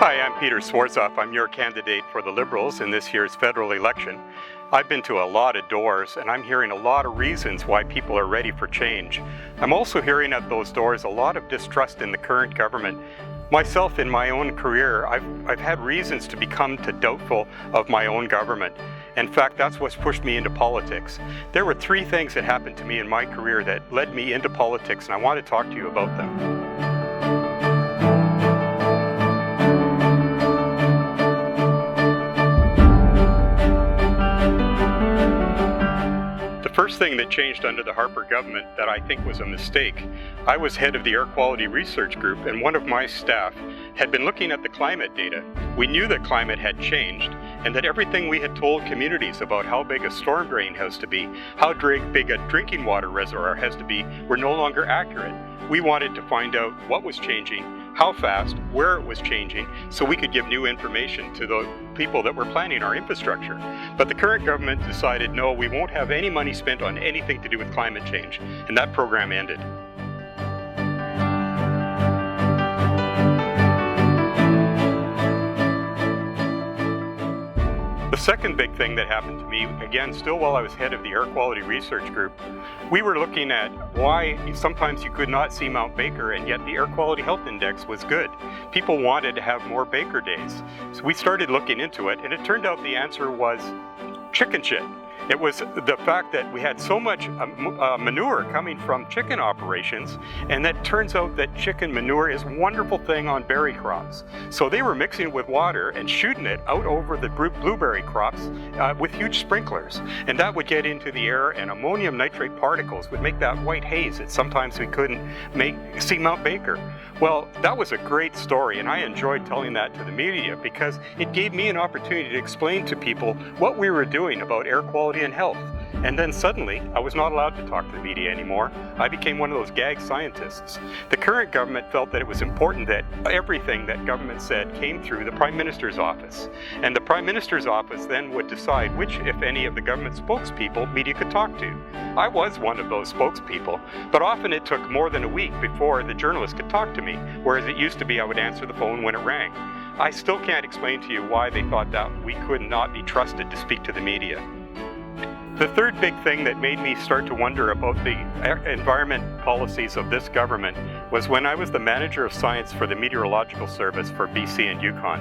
Hi, I'm Peter Swartzoff. I'm your candidate for the Liberals in this year's federal election. I've been to a lot of doors and I'm hearing a lot of reasons why people are ready for change. I'm also hearing at those doors a lot of distrust in the current government. Myself, in my own career, I've had reasons to become doubtful of my own government. In fact, that's what's pushed me into politics. There were three things that happened to me in my career that led me into politics, and I want to talk to you about them. The first thing that changed under the Harper government that I think was a mistake, I was head of the Air Quality Research Group, and one of my staff had been looking at the climate data. We knew that climate had changed and that everything we had told communities about how big a storm drain has to be, how big a drinking water reservoir has to be, were no longer accurate. We wanted to find out what was changing, how fast, where it was changing, so we could give new information to the people that were planning our infrastructure. But the current government decided, no, we won't have any money spent on anything to do with climate change, and that program ended. The second big thing that happened to me, again, still while I was head of the Air Quality Research Group, we were looking at why sometimes you could not see Mount Baker and yet the Air Quality Health Index was good. People wanted to have more Baker days. So we started looking into it, and it turned out the answer was chicken shit. It was the fact that we had so much manure coming from chicken operations, and that turns out that chicken manure is a wonderful thing on berry crops. So they were mixing it with water and shooting it out over the blueberry crops with huge sprinklers. And that would get into the air, and ammonium nitrate particles would make that white haze that sometimes we couldn't see Mount Baker. Well, that was a great story, and I enjoyed telling that to the media because it gave me an opportunity to explain to people what we were doing about air quality and health. And then suddenly, I was not allowed to talk to the media anymore. I became one of those gag scientists. The current government felt that it was important that everything that government said came through the Prime Minister's office. And the Prime Minister's office then would decide which, if any, of the government spokespeople media could talk to. I was one of those spokespeople, but often it took more than a week before the journalist could talk to me, whereas it used to be I would answer the phone when it rang. I still can't explain to you why they thought that we could not be trusted to speak to the media. The third big thing that made me start to wonder about the environment policies of this government was when I was the manager of science for the Meteorological Service for BC and Yukon.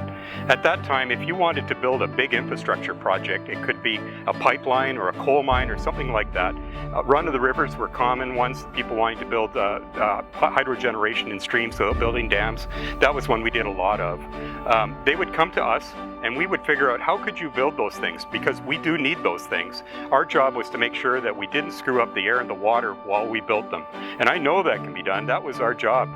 At that time, if you wanted to build a big infrastructure project, it could be a pipeline or a coal mine or something like that. Run-of-the-rivers were common ones, people wanting to build hydro generation in streams, so building dams. That was one we did a lot of. They would come to us and we would figure out how could you build those things, because we do need those things. Our job was to make sure that we didn't screw up the air and the water while we built them. And I know that can be done, that was our job.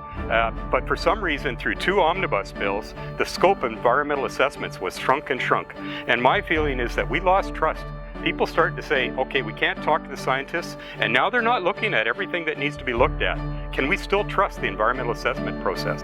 But for some reason, through two omnibus bills, the scope of environmental assessments was shrunk and shrunk. And my feeling is that we lost trust. People started to say, okay, we can't talk to the scientists, and now they're not looking at everything that needs to be looked at. Can we still trust the environmental assessment process?